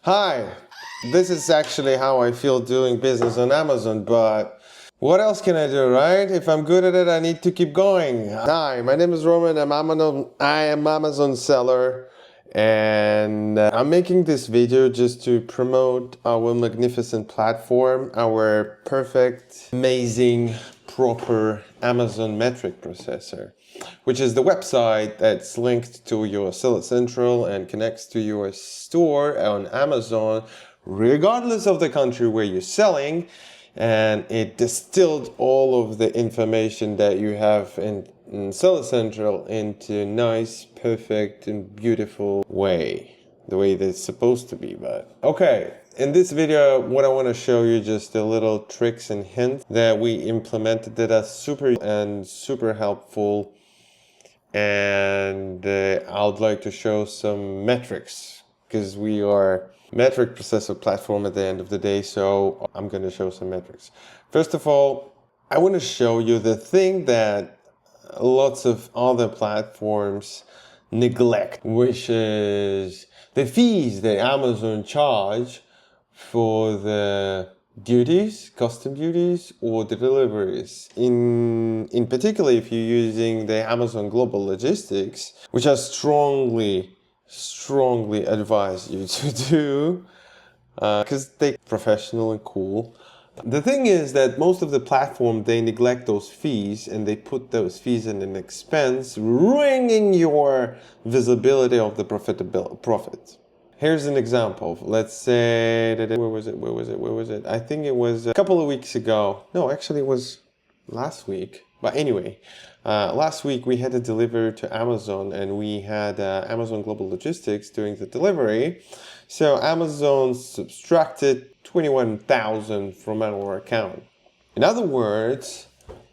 Hi, this is actually how I feel doing business on Amazon, but what else can I do, right? If I'm good at it, I need to keep going. Hi, my name is Roman. I am Amazon seller, and I'm making this video just to promote our magnificent platform, our perfect, amazing, proper Amazon metric processor, which is the website that's linked to your Seller Central and connects to your store on Amazon, regardless of the country where you're selling. And it distilled all of the information that you have in Seller Central into a nice, perfect, and beautiful way. The way that it's supposed to be, but okay. In this video, what I want to show you just a little tricks and hints that we implemented that are super helpful. And I'd like to show some metrics because we are metric processor platform at the end of the day. So I'm going to show some metrics. First of all, I want to show you the thing that lots of other platforms neglect, which is the fees that Amazon charge for the duties, custom duties, or the deliveries. In particular, if you're using the Amazon Global Logistics, which I strongly advise you to do, because they're professional and cool. The thing is that most of the platform, they neglect those fees and they put those fees in an expense, ruining your visibility of the profit. Here's an example. Let's say, where was it? I think it was a couple of weeks ago. No, actually it was last week. But anyway, last week we had to deliver to Amazon and we had Amazon Global Logistics doing the delivery. So Amazon subtracted 21,000 from our account. In other words,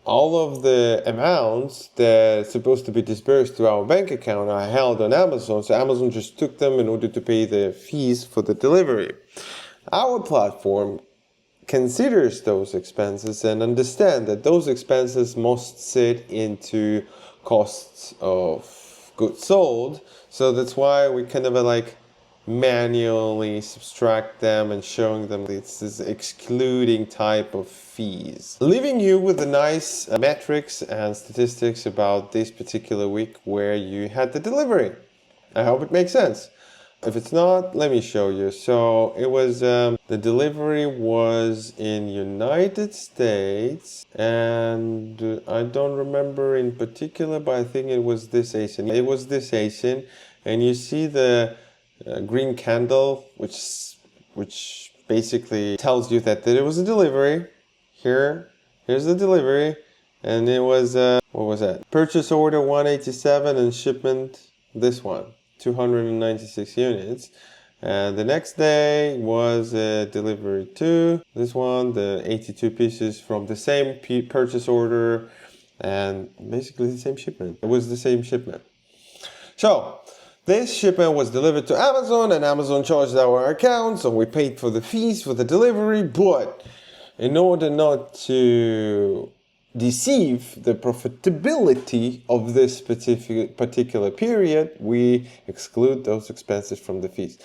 all of the amounts that are supposed to be disbursed to our bank account are held on Amazon. So Amazon just took them in order to pay the fees for the delivery. Our platform considers those expenses and understand that those expenses must sit into costs of goods sold. So that's why we kind of like manually subtract them and showing them this excluding type of fees, leaving you with the nice metrics and statistics about this particular week where you had the delivery. I hope it makes sense. If it's not, let me show you. So it was the delivery was in United States, and I don't remember in particular, but I think it was this ASIN. It was this ASIN, and you see the green candle, which basically tells you that there was a delivery. Here's the delivery, and it was what was that? Purchase order 187 and shipment this one, 296 units. And the next day was delivery 2, this one, the 82 pieces from the same purchase order, and basically the same shipment. It was the same shipment. So this shipment was delivered to Amazon and Amazon charged our account, so we paid for the fees for the delivery, but in order not to deceive the profitability of this particular period, we exclude those expenses from the fees.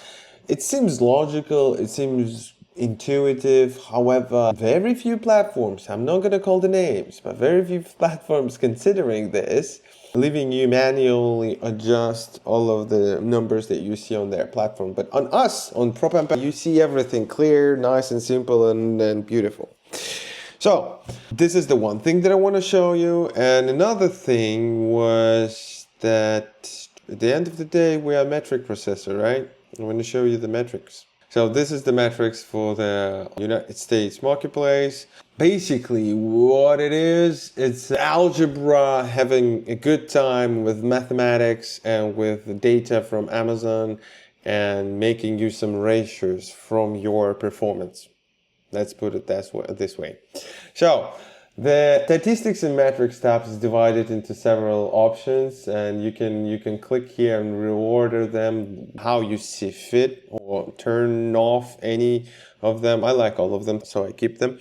It seems logical, it seems intuitive. However, very few platforms, I'm not going to call the names, but very few platforms considering this, leaving you manually adjust all of the numbers that you see on their platform. But on us, on PropAmp, you see everything clear, nice and simple and beautiful. So this is the one thing that I want to show you. And another thing was that at the end of the day, we are a metric processor, right? I want to show you the metrics. So this is the metrics for the United States marketplace. Basically what it is, it's algebra having a good time with mathematics and with data from Amazon and making you some ratios from your performance. Let's put it this way. So the statistics and metrics tab is divided into several options, and you can click here and reorder them how you see fit or turn off any of them. I like all of them, so I keep them.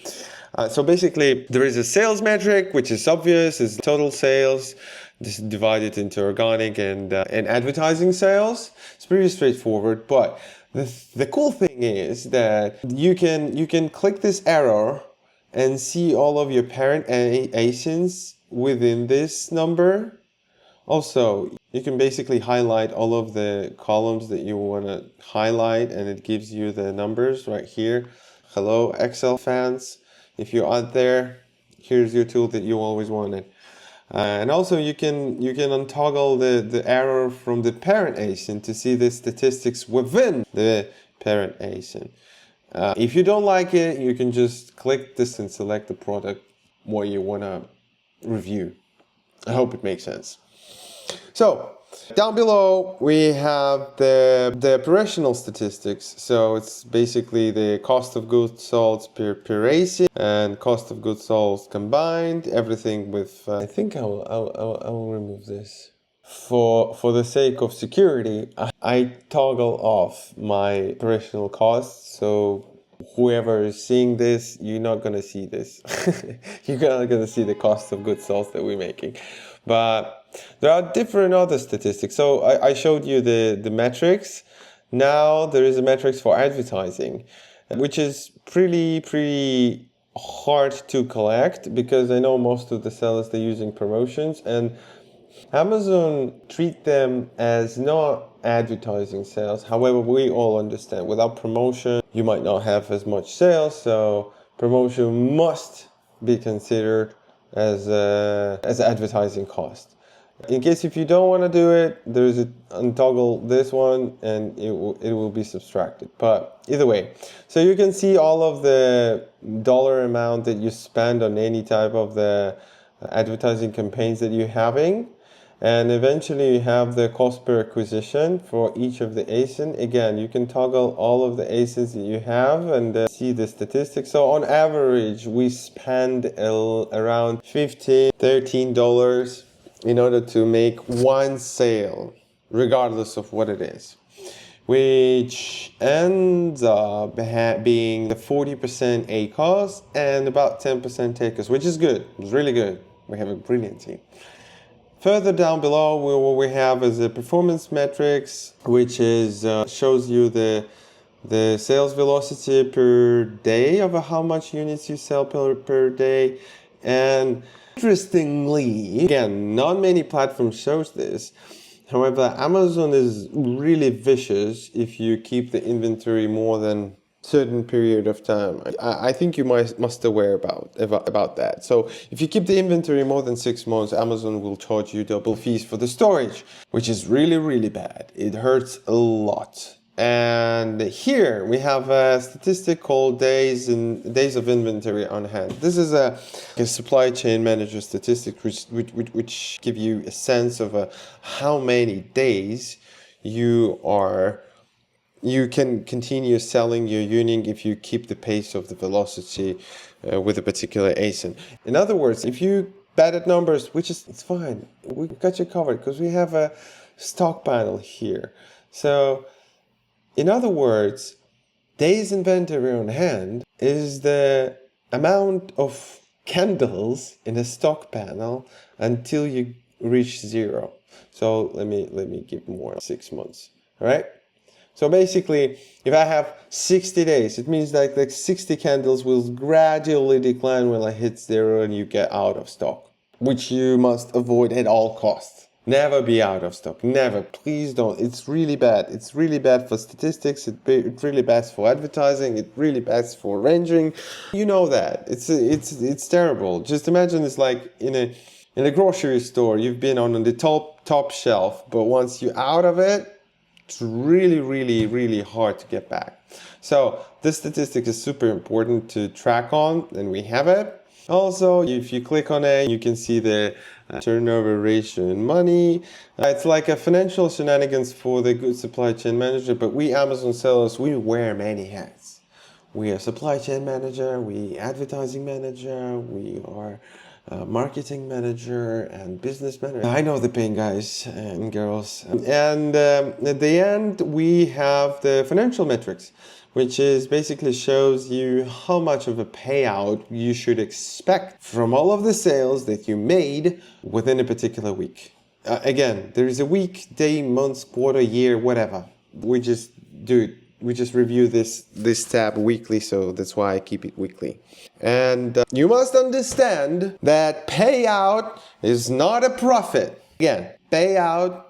So basically, there is a sales metric, which is obvious, is total sales. This is divided into organic and advertising sales. It's pretty straightforward, but The cool thing is that you can click this arrow and see all of your parent ASINs within this number. Also, you can basically highlight all of the columns that you want to highlight, and it gives you the numbers right here. Hello, Excel fans. If you're out there, here's your tool that you always wanted. And also you can untoggle the arrow from the parent ASIN to see the statistics within the parent ASIN. If you don't like it, you can just click this and select the product what you want to review. I hope it makes sense. So down below we have the operational statistics. So it's basically the cost of goods sold per ASIN and cost of goods sold combined. Everything with I think I will remove this for the sake of security. I toggle off my operational costs, so whoever is seeing this, you're not gonna see this. You're not gonna see the cost of goods sold that we're making. But there are different other statistics. So I showed you the metrics. Now there is a metrics for advertising, which is pretty hard to collect, because I know most of the sellers, they're using promotions, and Amazon treat them as not advertising sales. However, we all understand without promotion, you might not have as much sales. So promotion must be considered as advertising cost. In case if you don't want to do it, there's a untoggle this one and it will be subtracted. But either way, so you can see all of the dollar amount that you spend on any type of the advertising campaigns that you're having. And eventually you have the cost per acquisition for each of the ASIN. Again, you can toggle all of the ASINs that you have and see the statistics. So on average, we spend around $15, $13 in order to make one sale, regardless of what it is, which ends up being the 40% ACOS and about 10% ACOS, which is good. It's really good. We have a brilliant team. Further down below, what we have is the performance metrics, which is shows you the sales velocity per day of how much units you sell per day. And interestingly, again, not many platforms shows this. However, Amazon is really vicious if you keep the inventory more than certain period of time. I think you must aware about that. So if you keep the inventory more than 6 months, Amazon will charge you double fees for the storage, which is really bad. It hurts a lot. And here we have a statistic called days of inventory on hand. This is a supply chain manager statistic which give you a sense of how many days you can continue selling your unit if you keep the pace of the velocity with a particular ASIN. In other words, if you bad at numbers, it's fine. We got you covered because we have a stock panel here. So in other words, days inventory on hand is the amount of candles in a stock panel until you reach 0. So let me give more, 6 months. All right. So basically, if I have 60 days, it means like 60 candles will gradually decline when I hit 0 and you get out of stock, which you must avoid at all costs. Never be out of stock. Never. Please don't. It's really bad. It's really bad for statistics. It's really bad for advertising. It's really bad for rendering. You know that. It's terrible. Just imagine it's like in a grocery store. You've been on the top shelf, but once you're out of it, it's really hard to get back. So this statistic is super important to track on, and we have it. Also, if you click on it, you can see the turnover ratio in money. It's like a financial shenanigans for the good supply chain manager, but we Amazon sellers, we wear many hats. We are supply chain manager, we advertising manager, we are marketing manager and business manager. I know the pain, guys and girls. And at the end, we have the financial metrics, which is basically shows you how much of a payout you should expect from all of the sales that you made within a particular week. Again, there is a week, day, month, quarter, year, whatever. We just do it we just review this tab weekly, so that's why I keep it weekly. And you must understand that payout is not a profit. Again, payout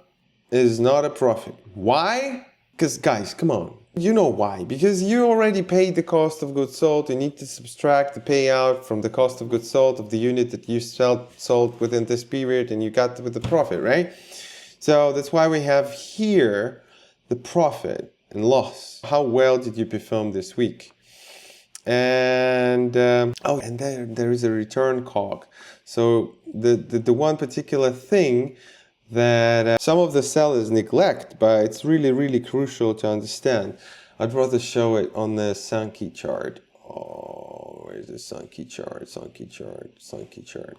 is not a profit. Why? Because guys, come on. You know why. Because you already paid the cost of goods sold. You need to subtract the payout from the cost of goods sold of the unit that you sold within this period, and you got with the profit, right? So that's why we have here the profit and loss. How well did you perform this week? And and there is a return cog. So the one particular thing that some of the sellers neglect, but it's really crucial to understand. I'd rather show it on the Sunkey chart. Oh, where's the Sunkey chart? Sunkey chart.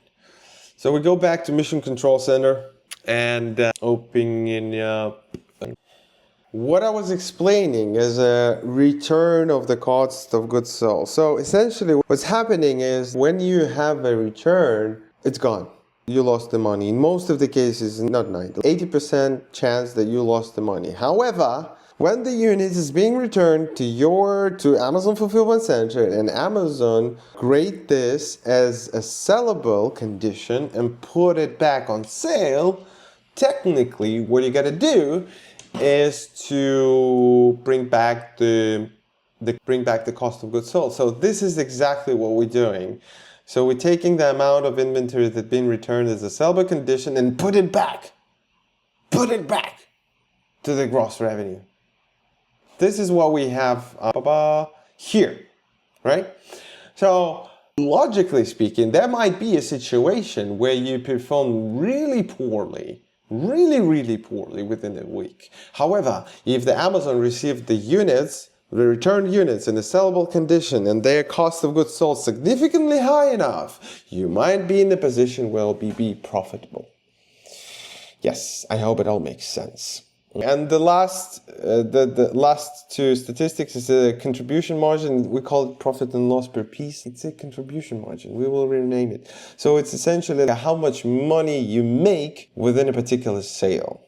So we go back to Mission Control Center and opening up. What I was explaining is a return of the cost of goods sold. So essentially what's happening is when you have a return, it's gone. You lost the money. In most of the cases, not 90, 80% chance that you lost the money. However, when the unit is being returned to Amazon Fulfillment Center and Amazon grade this as a sellable condition and put it back on sale, technically what you got to do is to bring back the cost of goods sold. So this is exactly what we're doing. So we're taking the amount of inventory that's been returned as a sellable condition and put it back to the gross revenue. This is what we have here, right? So logically speaking, there might be a situation where you perform really poorly within a week. However, if the Amazon received the returned units in a sellable condition and their cost of goods sold significantly high enough, you might be in a position where it'll be profitable. Yes, I hope it all makes sense. And the last two statistics is a contribution margin. We call it profit and loss per piece. It's a contribution margin. We will rename it. So it's essentially how much money you make within a particular sale.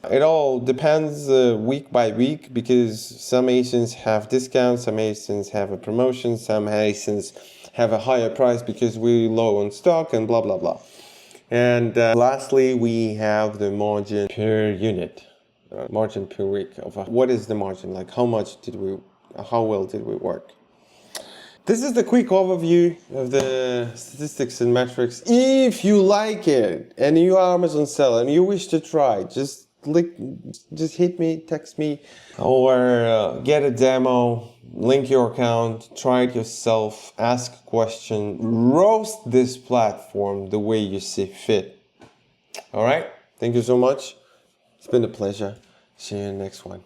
It all depends week by week because some ASINs have discounts, some ASINs have a promotion, some ASINs have a higher price because we're low on stock and blah, blah, blah. And lastly, we have the margin per unit, margin per week. What is the margin? Like how well did we work? This is the quick overview of the statistics and metrics. If you like it and you are Amazon seller and you wish to try, just hit me, text me, or get a demo, link your account, try it yourself, ask a question, roast this platform the way you see fit. All right? Thank you so much. It's been a pleasure. See you in the next one.